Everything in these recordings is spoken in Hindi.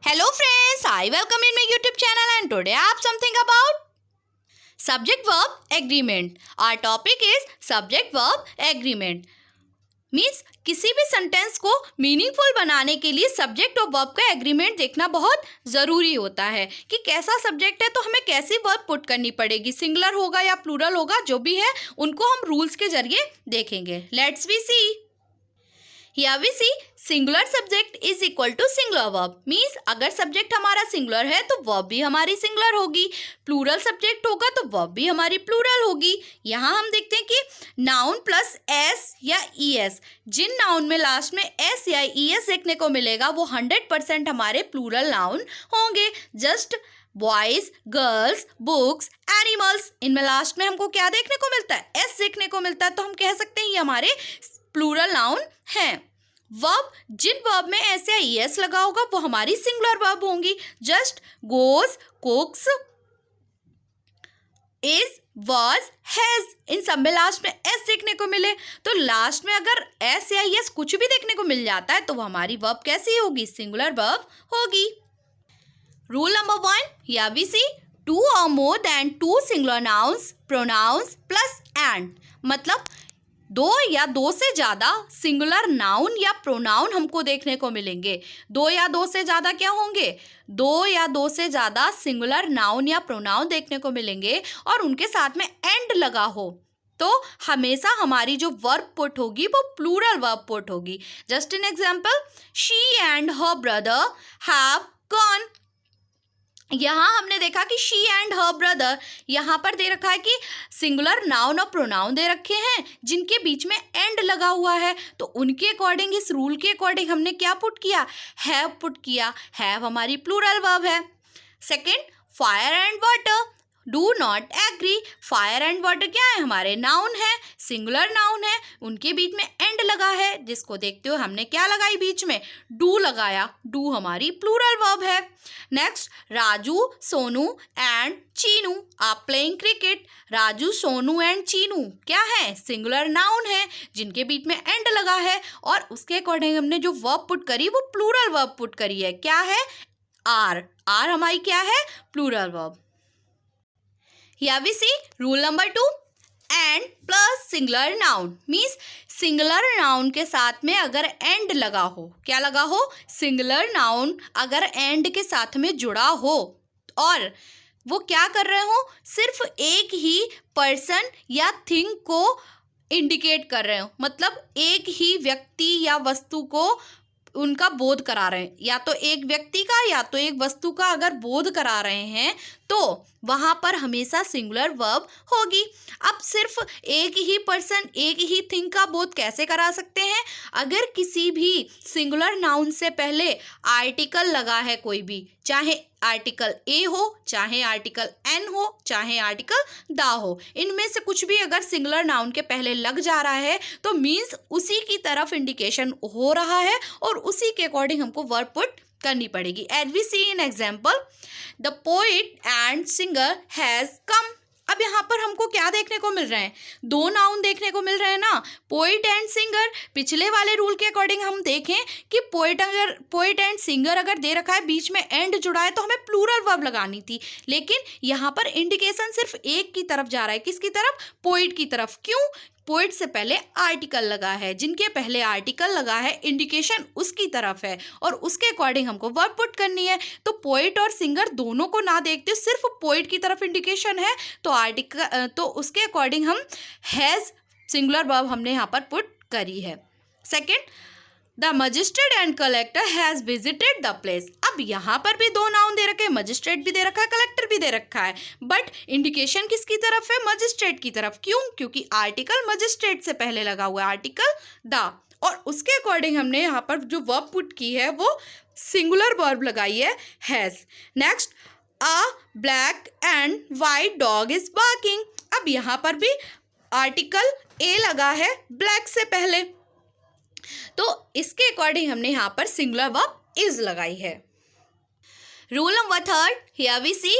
Hello friends, I welcome in my YouTube channel and today I have something about subject verb agreement. Our topic is subject verb agreement. Means किसी भी सेंटेंस को मीनिंगफुल बनाने के लिए सब्जेक्ट और वर्ब का एग्रीमेंट देखना बहुत ज़रूरी होता है कि कैसा सब्जेक्ट है तो हमें कैसी वर्ब पुट करनी पड़ेगी, सिंगुलर होगा या प्लूरल होगा, जो भी है उनको हम रूल्स के जरिए देखेंगे. Let's we see. Here we see singular subject is equal to singular verb. Means अगर सब्जेक्ट हमारा सिंगुलर है तो वर्ब भी हमारी सिंगुलर होगी. प्लूरल सब्जेक्ट होगा तो वर्ब भी हमारी प्लूरल होगी. यहाँ हम देखते हैं कि नाउन प्लस एस या ई एस, जिन नाउन में लास्ट में एस या ई एस देखने को मिलेगा वो 100% हमारे प्लूरल नाउन होंगे. Just boys, girls, books, animals, इनमें लास्ट में हमको क्या देखने को मिलता है? एस देखने को मिलता है. तो हम कह सकते हैं ये हमारे प्लूरल नाउन हैं. वर्ब, जिन वर्ब में एस या ई एस लगा होगा वो हमारी सिंगुलर वर्ब होंगी. Just, goes, cooks, is, was, has, इन सब में लास्ट में एस देखने को मिले तो लास्ट में अगर एस या ई एस कुछ भी देखने को मिल जाता है तो वो हमारी वर्ब कैसी होगी? सिंगुलर वर्ब होगी. रूल नंबर 1, या we C 2 or more than 2 singular nouns, pronouns plus and. मतलब 2 या 2 से ज़्यादा सिंगुलर नाउन या प्रोनाउन हमको देखने को मिलेंगे. 2 या 2 से ज़्यादा क्या होंगे? 2 या 2 से ज़्यादा सिंगुलर नाउन या प्रोनाउन देखने को मिलेंगे और उनके साथ में एंड लगा हो तो हमेशा हमारी जो वर्ब पुट होगी वो प्लूरल वर्ब पुट होगी. Just in example, she and her brother have gone. यहाँ हमने देखा कि शी एंड हर ब्रदर, यहाँ पर दे रखा है कि सिंगुलर नाउन और प्रोनाउन दे रखे हैं जिनके बीच में एंड लगा हुआ है. तो उनके अकॉर्डिंग, इस रूल के अकॉर्डिंग हमने क्या पुट किया? हैव पुट किया. हैव हमारी प्लूरल वर्ब है. Second, fire and water, do not agree. Fire and water क्या है? हमारे नाउन है, सिंगुलर नाउन है, उनके बीच में एंड लगा है जिसको देखते हुए हमने क्या लगाई बीच में? डू लगाया. डू हमारी प्लूरल वर्ब है. Next, Raju, Sonu and Chinu are playing cricket. Raju, Sonu and Chinu क्या है? सिंगुलर नाउन है जिनके बीच में एंड लगा है और उसके अकॉर्डिंग हमने जो वर्ब पुट करी वो प्लूरल वर्ब पुट करी है. क्या है? आर. आर हमारी क्या है? Plural verb. Here we see rule number 2, and plus singular noun. Means singular noun के साथ में अगर एंड लगा हो, क्या लगा हो? सिंगुलर नाउन अगर एंड के साथ में जुड़ा हो और वो क्या कर रहे हो? सिर्फ एक ही पर्सन या थिंग को इंडिकेट कर रहे हो. मतलब एक ही व्यक्ति या वस्तु को उनका बोध करा रहे हैं, या तो एक व्यक्ति का या तो एक वस्तु का अगर बोध करा रहे हैं तो वहाँ पर हमेशा सिंगुलर वर्ब होगी. अब सिर्फ एक ही पर्सन, एक ही थिंग का बोध कैसे करा सकते हैं? अगर किसी भी सिंगुलर नाउन से पहले आर्टिकल लगा है, कोई भी, चाहे आर्टिकल ए हो, चाहे आर्टिकल एन हो, चाहे आर्टिकल दा हो, इनमें से कुछ भी अगर सिंगुलर नाउन के पहले लग जा रहा है तो मीन्स उसी की तरफ इंडिकेशन हो रहा है और उसी के अकॉर्डिंग हमको वर्ब पुट करनी पड़ेगी. As we see in example, the poet and singer has come. अब यहाँ पर हमको क्या देखने को मिल रहे हैं? 2 नाउन देखने को मिल रहे हैं ना, पोइट एंड सिंगर. पिछले वाले रूल के अकॉर्डिंग हम देखें कि पोइट एंड सिंगर अगर दे रखा है, बीच में एंड जुड़ा है तो हमें प्लूरल वर्ब लगानी थी. लेकिन यहाँ पर इंडिकेशन सिर्फ एक की तरफ जा रहा है. किसकी तरफ? पोइट की तरफ. क्यों? पोइट से पहले आर्टिकल लगा है, जिनके पहले आर्टिकल लगा है इंडिकेशन उसकी तरफ है और उसके अकॉर्डिंग हमको वर्ब पुट करनी है. तो पोइट और सिंगर दोनों को ना देखते सिर्फ पोइट की तरफ इंडिकेशन है तो आर्टिकल, तो उसके अकॉर्डिंग हम हैज़ सिंगुलर वर्ब हमने यहाँ पर पुट करी है. Second, the magistrate and collector has visited the place. अब यहाँ पर भी 2 नाउन दे रखे हैं, मजिस्ट्रेट भी दे रखा है, कलेक्टर भी दे रखा है, बट इंडिकेशन किसकी तरफ है? मजिस्ट्रेट की तरफ. क्यों? क्योंकि आर्टिकल मजिस्ट्रेट से पहले लगा हुआ है, आर्टिकल द, और उसके अकॉर्डिंग हमने यहाँ पर जो वर्ब पुट की है वो सिंगुलर वर्ब लगाई है, has. Next, a black and white dog is barking. अब यहाँ पर भी आर्टिकल ए लगा है ब्लैक से पहले, तो इसके अकॉर्डिंग हमने यहाँ पर सिंगुलर वर्ब इज लगाई है. Rule number 3, here we see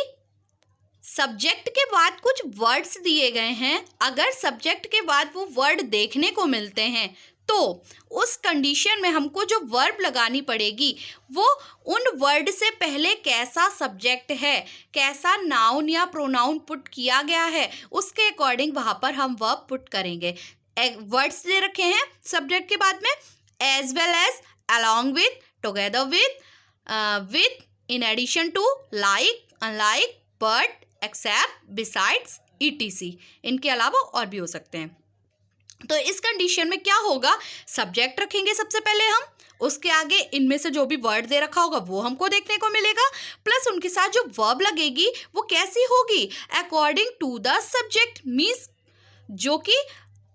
subject के बाद कुछ वर्ड्स दिए गए हैं. अगर सब्जेक्ट के बाद वो वर्ड देखने को मिलते हैं तो उस कंडीशन में हमको जो वर्ब लगानी पड़ेगी वो उन वर्ड से पहले कैसा सब्जेक्ट है, कैसा नाउन या प्रोनाउन पुट किया गया है, उसके अकॉर्डिंग वहाँ पर हम वर्ब पुट करेंगे। वर्ड्स दे रखे हैं सब्जेक्ट के बाद में, as well as, along with, together with, in addition to, like, unlike, but, except, besides, etc. इनके अलावा और भी हो सकते हैं। तो इस कंडीशन में क्या होगा, सब्जेक्ट रखेंगे सबसे पहले हम, उसके आगे इनमें से जो भी वर्ड दे रखा होगा वो हमको देखने को मिलेगा, प्लस उनके साथ जो वर्ब लगेगी वो कैसी होगी, according to the subject, means जो कि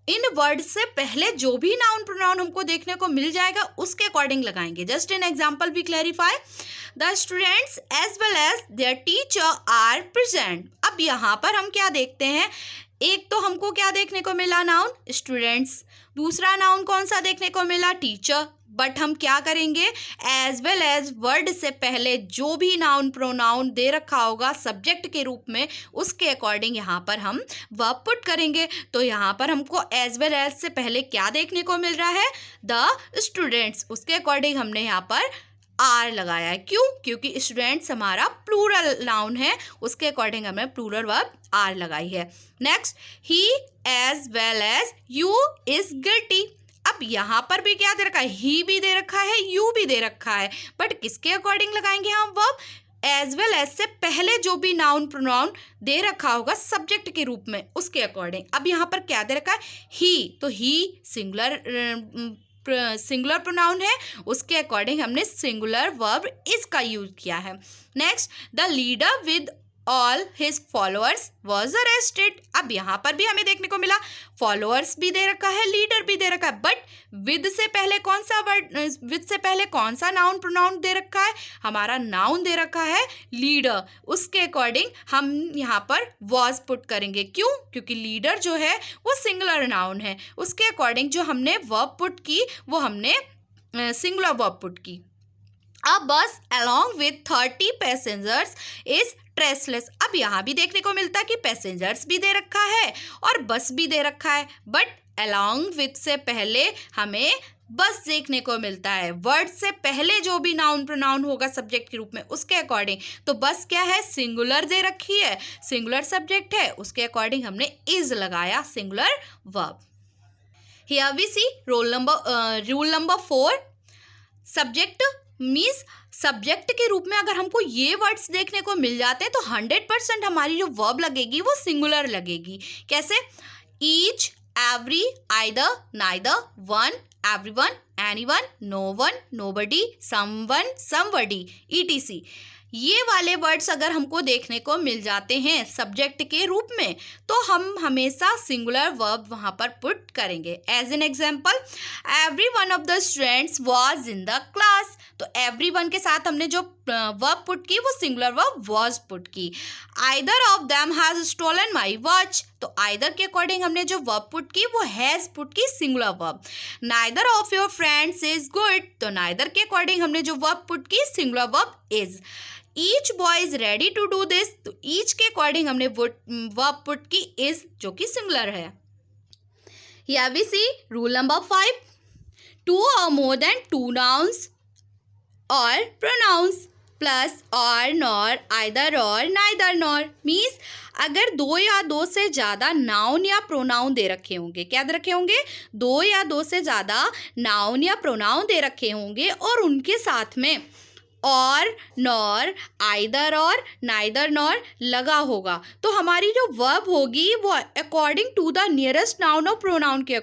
इन वर्ड से पहले जो भी नाउन प्रोनाउन हमको देखने को मिल जाएगा उसके अकॉर्डिंग लगाएंगे। Just in example we clarify, the students as well as their teacher are present. अब यहाँ पर हम क्या देखते हैं, एक तो हमको क्या देखने को मिला, नाउन स्टूडेंट्स, दूसरा नाउन कौन सा देखने को मिला, टीचर। बट हम क्या करेंगे, एज वेल एज वर्ड से पहले जो भी नाउन प्रोनाउन दे रखा होगा सब्जेक्ट के रूप में उसके अकॉर्डिंग यहाँ पर हम वर्ब पुट करेंगे। तो यहाँ पर हमको एज वेल एज से पहले क्या देखने को मिल रहा है, द स्टूडेंट्स, उसके अकॉर्डिंग हमने यहाँ पर आर लगाया है। क्यों, क्योंकि स्टूडेंट्स हमारा प्लूरल नाउन है, उसके अकॉर्डिंग हमने प्लूरल वर्ब आर लगाई है। Next, he as well as you is guilty. अब यहाँ पर भी क्या दे रखा है, ही भी दे रखा है, यू भी दे रखा है, बट किसके अकॉर्डिंग लगाएंगे हम वर्ब, एज वेल एज से पहले जो भी नाउन प्रोनाउन दे रखा होगा सब्जेक्ट के रूप में उसके अकॉर्डिंग। अब यहाँ पर क्या दे रखा है, ही, तो ही सिंगुलर प्रोनाउन है, उसके अकॉर्डिंग हमने सिंगुलर वर्ब इज का यूज किया है। Next, the leader with all his followers was arrested. अब यहाँ पर भी हमें देखने को मिला फॉलोअर्स भी दे रखा है, लीडर भी दे रखा है, बट विद से पहले कौन सा वर्ड, विद से पहले कौन सा नाउन प्रोनाउन दे रखा है, हमारा नाउन दे रखा है लीडर, उसके अकॉर्डिंग हम यहाँ पर वॉज पुट करेंगे। क्यों, क्योंकि लीडर जो है वो सिंगुलर नाउन है, उसके अकॉर्डिंग जो हमने वर्ब पुट की वो हमने सिंगुलर वर्ब पुट की। अब बस along with 30 passengers is traceless. अब यहाँ भी देखने को मिलता है कि पैसेंजर्स भी दे रखा है और बस भी दे रखा है, बट along with से पहले हमें बस देखने को मिलता है। वर्ड से पहले जो भी नाउन प्रोनाउन होगा सब्जेक्ट के रूप में उसके अकॉर्डिंग, तो बस क्या है, सिंगुलर दे रखी है, सिंगुलर सब्जेक्ट है, उसके अकॉर्डिंग हमने इज लगाया singular verb. Here we see rule number 4, subject means subject के रूप में अगर हमको ये वर्ड्स देखने को मिल जाते हैं तो 100% हमारी जो वर्ब लगेगी वो सिंगुलर लगेगी। कैसे, each, every, either, neither, one, everyone, anyone, no one, nobody, someone, somebody, etc. ये वाले वर्ड्स अगर हमको देखने को मिल जाते हैं सब्जेक्ट के रूप में तो हम हमेशा सिंगुलर वर्ब वहाँ पर पुट करेंगे। As an example, every one of the students was in the class. तो एवरी वन के साथ हमने जो वर्ब पुट की वो सिंगुलर वर्ब वॉज पुट की। Either of them has stolen my watch. तो आइदर के अकॉर्डिंग हमने जो वर्ब पुट की वो हैज पुट की singular verb. Neither of your friends is good. तो नाइदर के अकॉर्डिंग हमने जो वर्ब पुट की singular verb is. Each boy is ready to do this. तो ईच के अकॉर्डिंग हमने वर्ब पुट की इज, जो कि सिंगुलर है। Here we see rule number 5, 2 or more than 2 nouns or pronouns plus or nor, either or, neither nor means अगर 2 या 2 से ज़्यादा नाउन या प्रोनाउन दे रखे होंगे, क्या दे रखे होंगे, 2 या 2 से ज़्यादा नाउन या प्रोनाउन दे रखे होंगे और उनके साथ में और, नॉर, आइदर और, नाइदर नॉर लगा होगा तो हमारी जो वर्ब होगी वो according to the nearest noun और प्रोनाउन के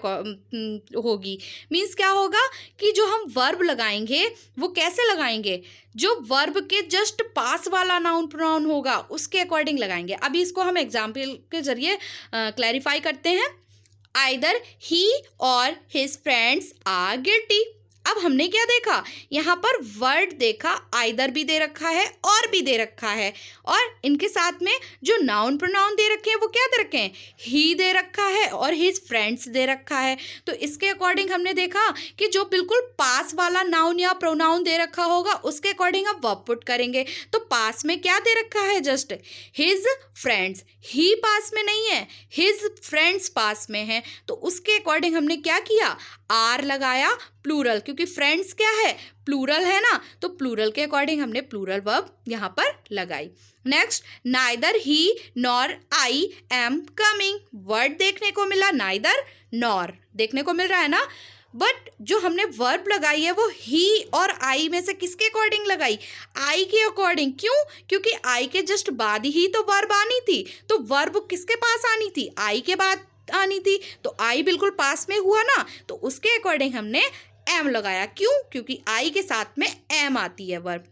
होगी। मीन्स क्या होगा कि जो हम वर्ब लगाएंगे वो कैसे लगाएंगे, जो वर्ब के जस्ट पास वाला नाउन प्रोनाउन होगा उसके अकॉर्डिंग लगाएंगे। अभी इसको हम एग्जाम्पल के जरिए क्लैरिफाई करते हैं। आइदर ही और हिज फ्रेंड्स आर गिल्टी। अब हमने क्या देखा, यहाँ पर वर्ड देखा, आइदर भी दे रखा है और भी दे रखा है, और इनके साथ में जो नाउन प्रोनाउन दे रखे हैं वो क्या दे रखे हैं, ही दे रखा है और हिज फ्रेंड्स दे रखा है। तो इसके अकॉर्डिंग हमने देखा कि जो बिल्कुल पास वाला नाउन या प्रोनाउन दे रखा होगा उसके अकॉर्डिंग आप वर्ब पुट करेंगे। तो पास में क्या दे रखा है, जस्ट हिज फ्रेंड्स, ही पास में नहीं है, हिज फ्रेंड्स पास में है, तो उसके अकॉर्डिंग हमने क्या किया, आर लगाया प्लूरल, क्योंकि फ्रेंड्स क्या है, प्लूरल है ना, तो प्लूरल के अकॉर्डिंग हमने प्लूरल वर्ब यहाँ पर लगाई। Next, neither he nor I am coming, word देखने को मिला, नाइदर नॉर देखने को मिल रहा है ना, बट जो हमने वर्ब लगाई है वो ही और आई में से किसके अकॉर्डिंग लगाई, आई के अकॉर्डिंग। क्यों? क्योंकि आई के जस्ट बाद ही तो वर्ब आनी थी, तो वर्ब किसके पास आनी थी, आई के बाद आनी थी, तो आई बिल्कुल पास में हुआ ना, तो उसके अकॉर्डिंग हमने एम लगाया। क्यों? क्योंकि आई के साथ में एम आती है वर्ब।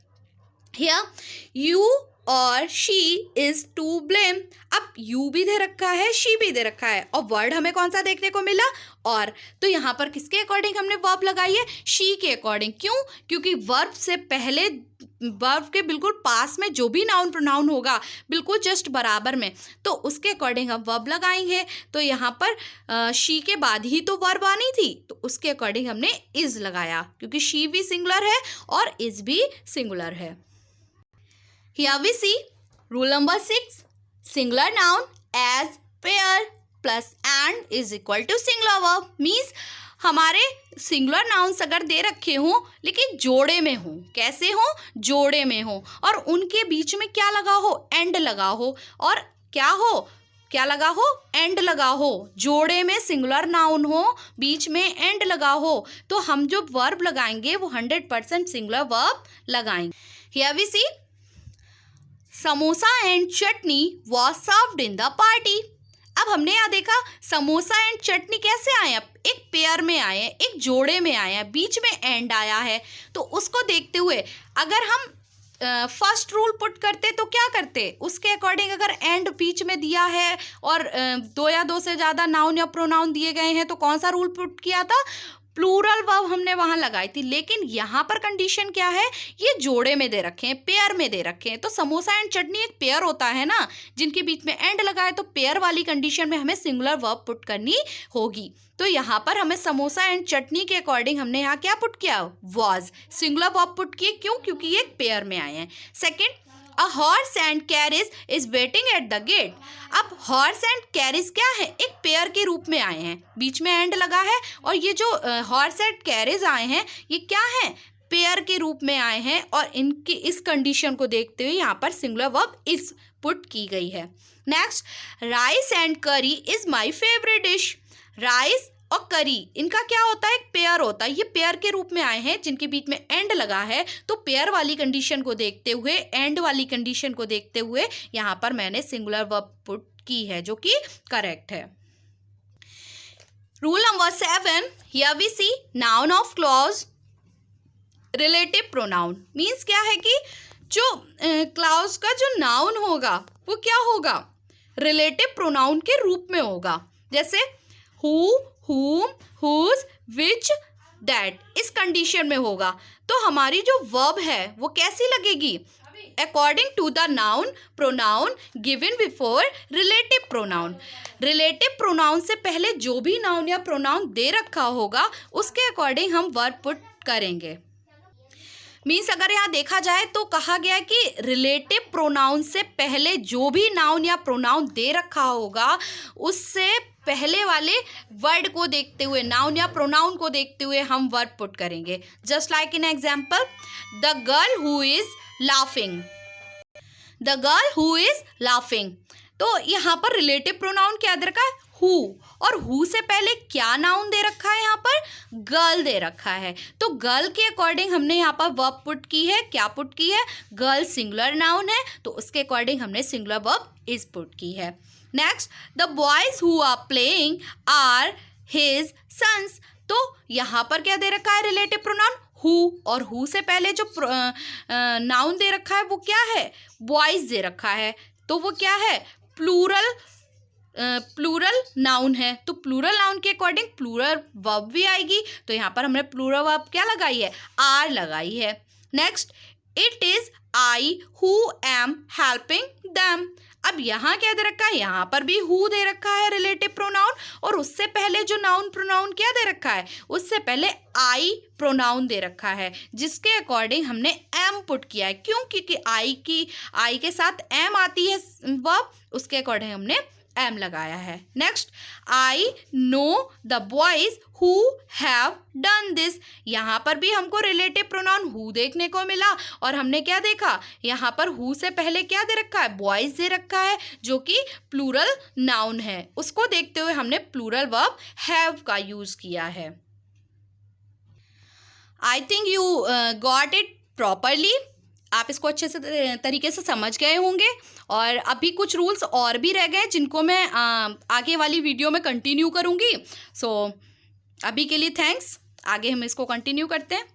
हियर यू और शी इज टू ब्लेम, अब यू भी दे रखा है, शी भी दे रखा है, और वर्ड हमें कौन सा देखने को मिला, और, तो यहाँ पर किसके अकॉर्डिंग हमने वर्ब लगाई है, शी के अकॉर्डिंग। क्यों? क्योंकि वर्ब से पहले, वर्ब के बिल्कुल पास में जो भी नाउन प्रोनाउन होगा बिल्कुल जस्ट बराबर में, तो उसके अकॉर्डिंग हम वर्ब लगाएंगे। तो यहाँ पर शी के बाद ही तो वर्ब आनी थी, तो उसके अकॉर्डिंग हमने इज लगाया, क्योंकि शी भी सिंगुलर है और इज भी सिंगुलर है। Here we see rule number 6, singular noun as pair plus and is equal to singular verb, means हमारे सिंगुलर नाउन्स अगर दे रखे हों लेकिन जोड़े में हों, कैसे हों, जोड़े में हों, और उनके बीच में क्या लगा हो, एंड लगा हो, और क्या हो, क्या लगा हो, एंड लगा हो, जोड़े में सिंगुलर नाउन हो, बीच में एंड लगा हो, तो हम जो वर्ब लगाएंगे वो 100% सिंगुलर वर्ब लगाएंगे। Here we see samosa and chutney was served in the party. अब हमने यहाँ देखा समोसा एंड चटनी कैसे आए हैं, एक पेयर में आए हैं, एक जोड़े में आए हैं, बीच में एंड आया है, तो उसको देखते हुए अगर हम फर्स्ट रूल पुट करते तो क्या करते, उसके अकॉर्डिंग अगर एंड बीच में दिया है और दो या दो से ज़्यादा नाउन या प्रोनाउन दिए गए हैं तो कौन सा रूल पुट किया था, प्लूरल वर्ब हमने वहाँ लगाई थी। लेकिन यहाँ पर कंडीशन क्या है, ये जोड़े में दे रखे हैं, पेयर में दे रखे हैं, तो समोसा एंड चटनी एक पेयर होता है ना, जिनके बीच में एंड लगा है, तो पेयर वाली कंडीशन में हमें सिंगुलर वर्ब पुट करनी होगी। तो यहाँ पर हमें समोसा एंड चटनी के अकॉर्डिंग हमने यहाँ क्या पुट किया, वॉज, सिंगुलर वर्ब पुट किए। क्यों? क्योंकि ये एक पेयर में आए हैं। Second, a horse and carriage is waiting at the gate. अब हॉर्स एंड कैरिज क्या है, एक पेयर के रूप में आए हैं, बीच में एंड लगा है, और ये जो हॉर्स एंड कैरिज आए हैं ये क्या है, पेयर के रूप में आए हैं, और इनकी इस कंडीशन को देखते हुए यहाँ पर सिंगुलर वर्ब इज पुट की गई है। नेक्स्ट, राइस एंड करी is my favourite dish. Rice और करी इनका क्या होता है, एक पेयर होता है, ये पेयर के रूप में आए हैं जिनके बीच में एंड लगा है, तो पेयर वाली कंडीशन को देखते हुए, एंड वाली कंडीशन को देखते हुए यहाँ पर मैंने सिंगुलर वर्ब पुट की है, जो कि करेक्ट है। Rule number 7, here we see noun of clause relative pronoun, means क्या है कि जो क्लॉज का जो नाउन होगा वो क्या होगा, रिलेटिव प्रोनाउन के रूप में होगा, जैसे who, whom, whose, which, that, इस कंडीशन में होगा। तो हमारी जो वर्ब है वो कैसी लगेगी, according to the noun pronoun given before relative pronoun. Relative pronoun से पहले जो भी नाउन या प्रोनाउन दे रखा होगा उसके अकॉर्डिंग हम वर्ब पुट करेंगे। मीन्स अगर यहाँ देखा जाए तो कहा गया है कि रिलेटिव प्रोनाउन से पहले जो भी नाउन या प्रोनाउन दे रखा होगा उससे पहले वाले वर्ड को देखते हुए, नाउन या प्रोनाउन को देखते हुए हम वर्ब पुट करेंगे। Just like in example, the girl who is laughing, the girl who is laughing, तो यहाँ पर रिलेटिव प्रोनाउन क्या दे रखा है, हु, और हु से पहले क्या नाउन दे रखा है, यहाँ पर गर्ल दे रखा है, तो गर्ल के अकॉर्डिंग हमने यहाँ पर वर्ब पुट की है, क्या पुट की है, गर्ल सिंगुलर नाउन है, तो उसके अकॉर्डिंग हमने सिंगुलर वर्ब इज पुट की है। Next, the boys who are playing are his sons, तो यहाँ पर क्या दे रखा है, रिलेटिव प्रोनाउन हु, और हु से पहले जो नाउन दे रखा है वो क्या है, बॉयज दे रखा है, तो वो क्या है, प्लूरल नाउन है, तो प्लूरल नाउन के अकॉर्डिंग प्लूरल वर्ब भी आएगी, तो यहाँ पर हमने प्लूरल वर्ब क्या लगाई है, आर लगाई है। Next, it is I who am helping them, अब यहाँ क्या दे रखा है, यहाँ पर भी हु दे रखा है रिलेटिव प्रोनाउन, और उससे पहले जो नाउन प्रोनाउन क्या दे रखा है, उससे पहले आई प्रोनाउन दे रखा है, जिसके अकॉर्डिंग हमने एम पुट किया है। क्यों? क्योंकि आई के साथ एम आती है वर्ब, उसके अकॉर्डिंग हमने एम लगाया है। Next, I know the boys who have done this. यहाँ पर भी हमको रिलेटिव प्रोनाउन हु देखने को मिला और हमने क्या देखा, यहाँ पर हु से पहले क्या दे रखा है, बॉयज दे रखा है जो कि प्लूरल नाउन है। उसको देखते हुए हमने प्लूरल वर्ब हैव का यूज किया है। I think you got it properly. आप इसको अच्छे से तरीके से समझ गए होंगे और अभी कुछ रूल्स और भी रह गए जिनको मैं आगे वाली वीडियो में कंटिन्यू करूँगी। सो अभी के लिए थैंक्स। आगे हम इसको कंटिन्यू करते हैं।